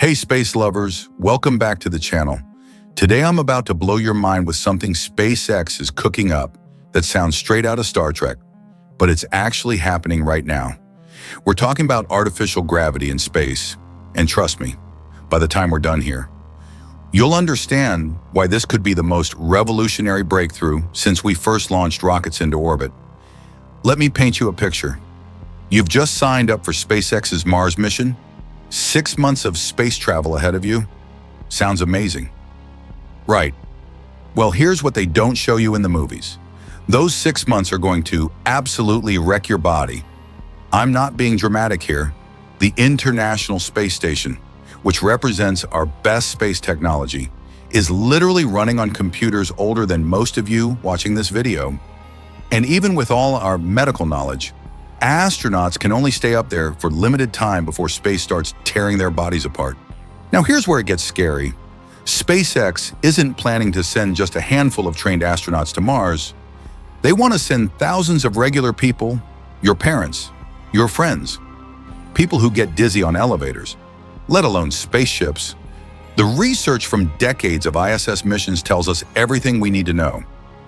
Hey space lovers, welcome back to the channel. Today I'm about to blow your mind with something SpaceX is cooking up that sounds straight out of Star Trek, but it's actually happening right now. We're talking about artificial gravity in space, and trust me, by the time we're done here, you'll understand why this could be the most revolutionary breakthrough since we first launched rockets into orbit. Let me paint you a picture. You've just signed up for SpaceX's Mars mission. 6 months of space travel ahead of you? Sounds amazing. Right. Well, here's what they don't show you in the movies. Those 6 months are going to absolutely wreck your body. I'm not being dramatic here. The International Space Station, which represents our best space technology, is literally running on computers older than most of you watching this video. And even with all our medical knowledge, astronauts can only stay up there for limited time before space starts tearing their bodies apart. Now here's where it gets scary. SpaceX isn't planning to send just a handful of trained astronauts to Mars. They want to send thousands of regular people, your parents, your friends, people who get dizzy on elevators, let alone spaceships. The research from decades of ISS missions tells us everything we need to know,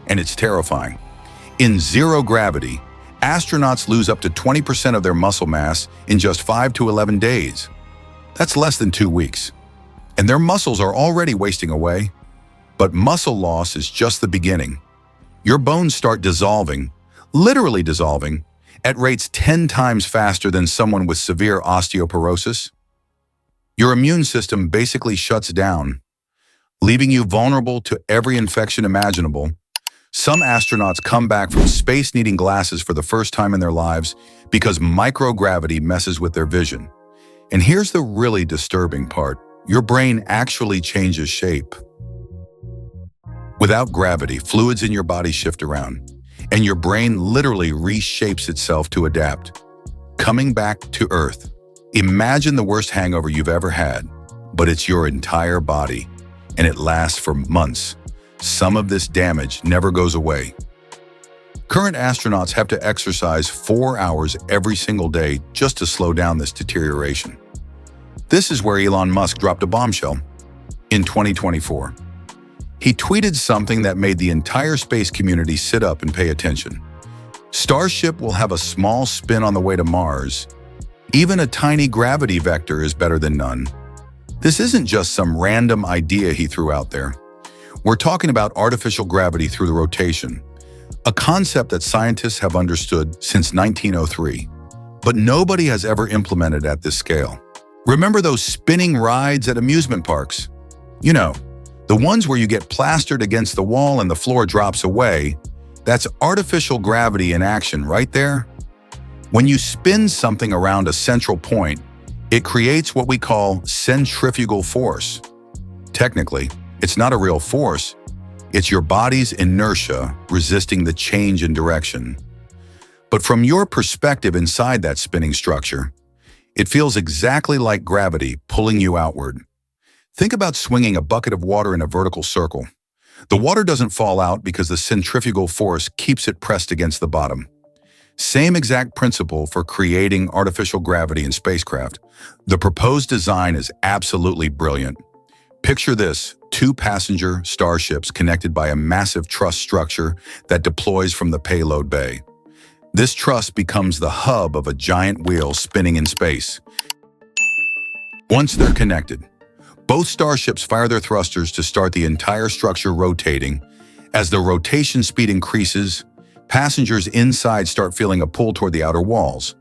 and it's terrifying. In zero gravity, astronauts lose up to 20% of their muscle mass in just 5 to 11 days. That's less than 2 weeks. And their muscles are already wasting away. But muscle loss is just the beginning. Your bones start dissolving, literally dissolving, at rates 10 times faster than someone with severe osteoporosis. Your immune system basically shuts down, leaving you vulnerable to every infection imaginable. Some astronauts come back from space needing glasses for the first time in their lives because microgravity messes with their vision. And here's the really disturbing part. Your brain actually changes shape. Without gravity, fluids in your body shift around, and your brain literally reshapes itself to adapt. Coming back to Earth. Imagine the worst hangover you've ever had, but it's your entire body, and it lasts for months. Some of this damage never goes away. Current astronauts have to exercise 4 hours every single day just to slow down this deterioration. This is where Elon Musk dropped a bombshell in 2024. He tweeted something that made the entire space community sit up and pay attention. Starship will have a small spin on the way to Mars. Even a tiny gravity vector is better than none. This isn't just some random idea he threw out there. We're talking about artificial gravity through the rotation, a concept that scientists have understood since 1903, but nobody has ever implemented at this scale. Remember those spinning rides at amusement parks? You know, the ones where you get plastered against the wall and the floor drops away. That's artificial gravity in action right there. When you spin something around a central point, it creates what we call centrifugal force. Technically, it's not a real force. It's your body's inertia resisting the change in direction. But from your perspective inside that spinning structure, it feels exactly like gravity pulling you outward. Think about swinging a bucket of water in a vertical circle. The water doesn't fall out because the centrifugal force keeps it pressed against the bottom. Same exact principle for creating artificial gravity in spacecraft. The proposed design is absolutely brilliant. Picture this, 2 passenger starships connected by a massive truss structure that deploys from the payload bay. This truss becomes the hub of a giant wheel spinning in space. Once they're connected, both starships fire their thrusters to start the entire structure rotating. As the rotation speed increases, passengers inside start feeling a pull toward the outer walls.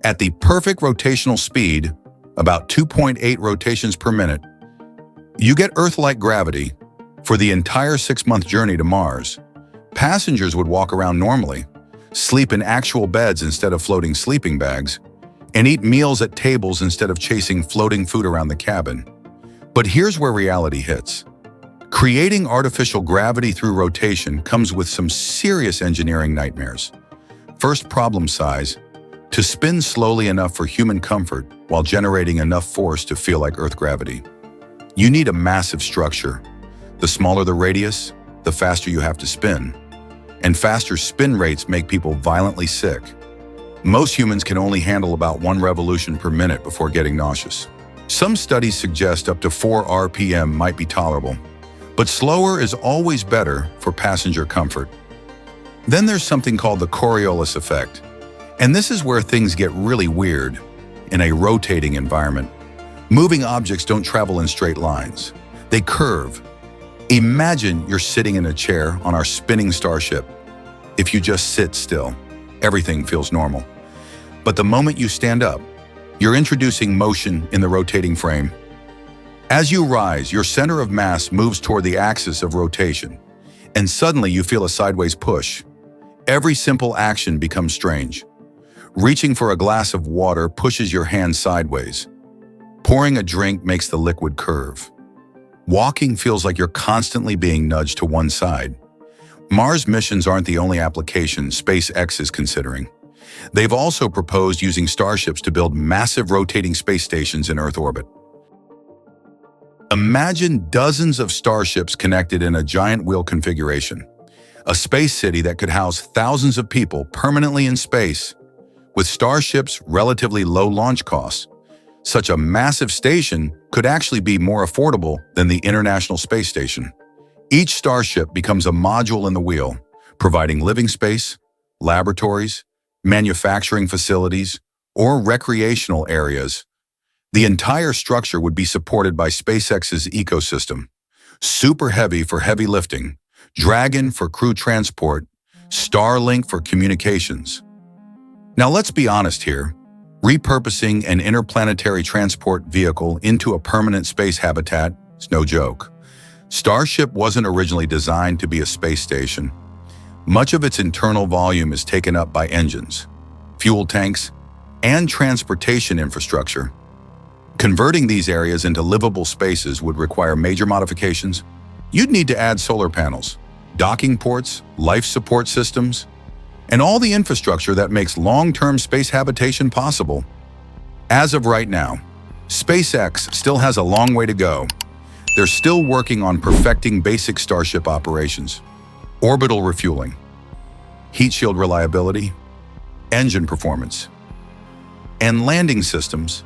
At the perfect rotational speed, about 2.8 rotations per minute, you get Earth-like gravity for the entire 6-month journey to Mars. Passengers would walk around normally, sleep in actual beds instead of floating sleeping bags, and eat meals at tables instead of chasing floating food around the cabin. But here's where reality hits. Creating artificial gravity through rotation comes with some serious engineering nightmares. First problem size, to spin slowly enough for human comfort while generating enough force to feel like Earth gravity. You need a massive structure. The smaller the radius, the faster you have to spin. And faster spin rates make people violently sick. Most humans can only handle about 1 revolution per minute before getting nauseous. Some studies suggest up to 4 RPM might be tolerable, but slower is always better for passenger comfort. Then there's something called the Coriolis effect, and this is where things get really weird. In a rotating environment, moving objects don't travel in straight lines. They curve. Imagine you're sitting in a chair on our spinning Starship. If you just sit still, everything feels normal. But the moment you stand up, you're introducing motion in the rotating frame. As you rise, your center of mass moves toward the axis of rotation, and suddenly you feel a sideways push. Every simple action becomes strange. Reaching for a glass of water pushes your hand sideways. Pouring a drink makes the liquid curve. Walking feels like you're constantly being nudged to one side. Mars missions aren't the only application SpaceX is considering. They've also proposed using Starships to build massive rotating space stations in Earth orbit. Imagine dozens of Starships connected in a giant wheel configuration. A space city that could house thousands of people permanently in space. With Starship's relatively low launch costs, such a massive station could actually be more affordable than the International Space Station. Each Starship becomes a module in the wheel, providing living space, laboratories, manufacturing facilities, or recreational areas. The entire structure would be supported by SpaceX's ecosystem: Super Heavy for heavy lifting, Dragon for crew transport, Starlink for communications. Now let's be honest here. Repurposing an interplanetary transport vehicle into a permanent space habitat is no joke. Starship wasn't originally designed to be a space station. Much of its internal volume is taken up by engines, fuel tanks, and transportation infrastructure. Converting these areas into livable spaces would require major modifications. You'd need to add solar panels, docking ports, life support systems, and all the infrastructure that makes long-term space habitation possible. As of right now, SpaceX still has a long way to go. They're still working on perfecting basic Starship operations: orbital refueling, heat shield reliability, engine performance, and landing systems.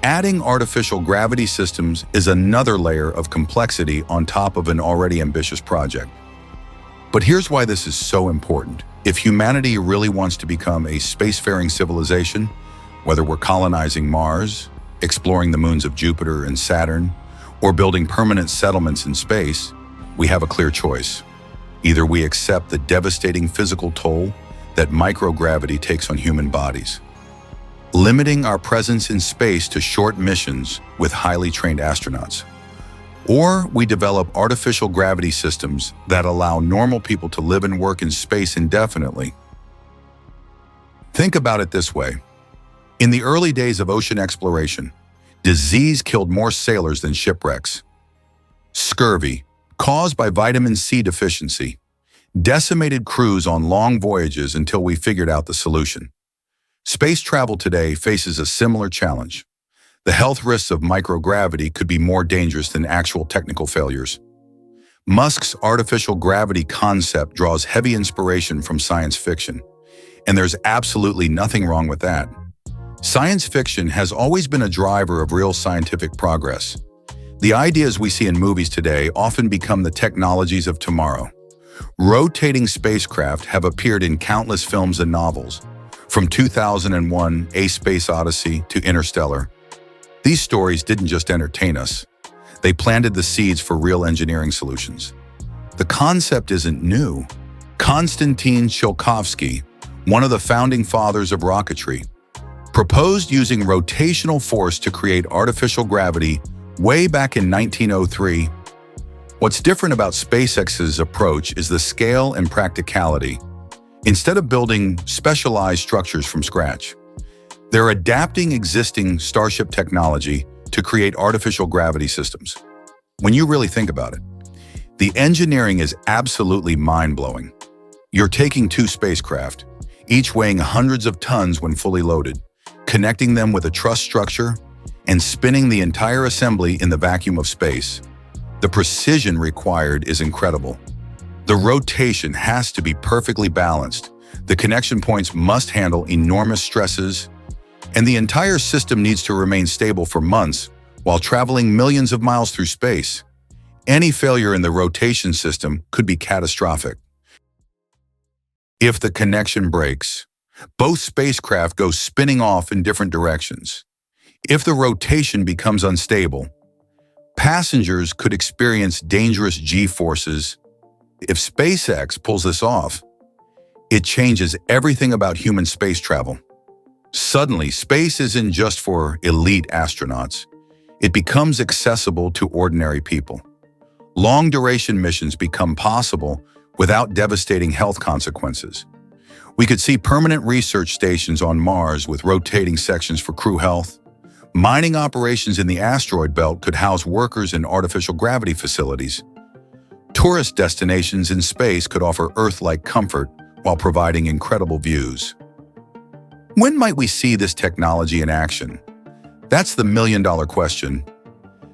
Adding artificial gravity systems is another layer of complexity on top of an already ambitious project. But here's why this is so important. If humanity really wants to become a spacefaring civilization, whether we're colonizing Mars, exploring the moons of Jupiter and Saturn, or building permanent settlements in space, we have a clear choice. Either we accept the devastating physical toll that microgravity takes on human bodies, limiting our presence in space to short missions with highly trained astronauts, or we develop artificial gravity systems that allow normal people to live and work in space indefinitely. Think about it this way. In the early days of ocean exploration, disease killed more sailors than shipwrecks. Scurvy, caused by vitamin C deficiency, decimated crews on long voyages until we figured out the solution. Space travel today faces a similar challenge. The health risks of microgravity could be more dangerous than actual technical failures. Musk's artificial gravity concept draws heavy inspiration from science fiction, and there's absolutely nothing wrong with that. Science fiction has always been a driver of real scientific progress. The ideas we see in movies today often become the technologies of tomorrow. Rotating spacecraft have appeared in countless films and novels, from 2001: A Space Odyssey to Interstellar. These stories didn't just entertain us. They planted the seeds for real engineering solutions. The concept isn't new. Konstantin Tsiolkovsky, one of the founding fathers of rocketry, proposed using rotational force to create artificial gravity way back in 1903. What's different about SpaceX's approach is the scale and practicality. Instead of building specialized structures from scratch, they're adapting existing Starship technology to create artificial gravity systems. When you really think about it, the engineering is absolutely mind-blowing. You're taking two spacecraft, each weighing hundreds of tons when fully loaded, connecting them with a truss structure, and spinning the entire assembly in the vacuum of space. The precision required is incredible. The rotation has to be perfectly balanced. The connection points must handle enormous stresses, and the entire system needs to remain stable for months while traveling millions of miles through space. Any failure in the rotation system could be catastrophic. If the connection breaks, both spacecraft go spinning off in different directions. If the rotation becomes unstable, passengers could experience dangerous G-forces. If SpaceX pulls this off, it changes everything about human space travel. Suddenly, space isn't just for elite astronauts. It becomes accessible to ordinary people. Long-duration missions become possible without devastating health consequences. We could see permanent research stations on Mars with rotating sections for crew health. Mining operations in the asteroid belt could house workers in artificial gravity facilities. Tourist destinations in space could offer Earth-like comfort while providing incredible views. When might we see this technology in action? That's the million-dollar question.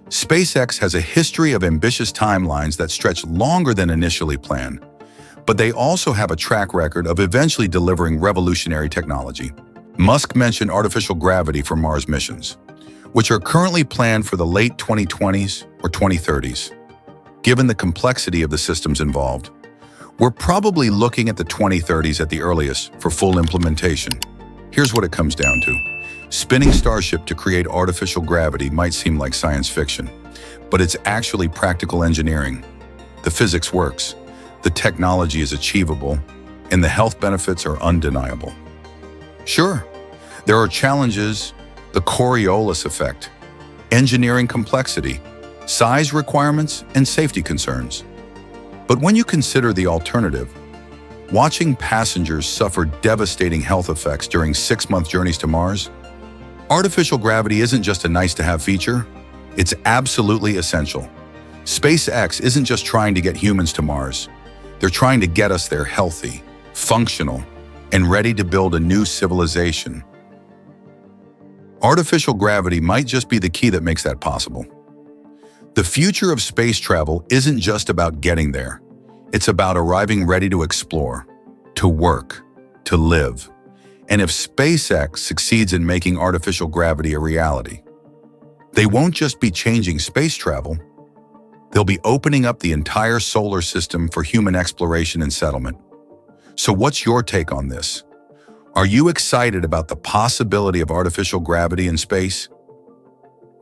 SpaceX has a history of ambitious timelines that stretch longer than initially planned, but they also have a track record of eventually delivering revolutionary technology. Musk mentioned artificial gravity for Mars missions, which are currently planned for the late 2020s or 2030s. Given the complexity of the systems involved, we're probably looking at the 2030s at the earliest for full implementation. Here's what it comes down to. Spinning Starship to create artificial gravity might seem like science fiction, but it's actually practical engineering. The physics works, the technology is achievable, and the health benefits are undeniable. Sure, there are challenges, the Coriolis effect, engineering complexity, size requirements, and safety concerns. But when you consider the alternative, watching passengers suffer devastating health effects during 6-month journeys to Mars, artificial gravity isn't just a nice-to-have feature, it's absolutely essential. SpaceX isn't just trying to get humans to Mars. They're trying to get us there healthy, functional, and ready to build a new civilization. Artificial gravity might just be the key that makes that possible. The future of space travel isn't just about getting there. It's about arriving ready to explore, to work, to live. And if SpaceX succeeds in making artificial gravity a reality, they won't just be changing space travel, they'll be opening up the entire solar system for human exploration and settlement. So what's your take on this? Are you excited about the possibility of artificial gravity in space?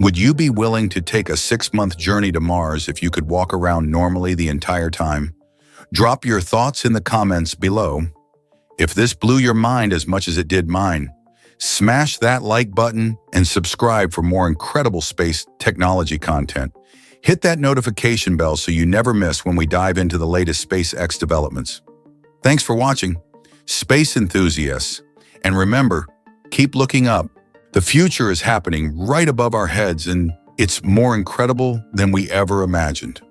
Would you be willing to take a 6-month journey to Mars if you could walk around normally the entire time? Drop your thoughts in the comments below. If this blew your mind as much as it did mine, smash that like button and subscribe for more incredible space technology content. Hit that notification bell so you never miss when we dive into the latest SpaceX developments. Thanks for watching, space enthusiasts. And remember, keep looking up. The future is happening right above our heads, and it's more incredible than we ever imagined.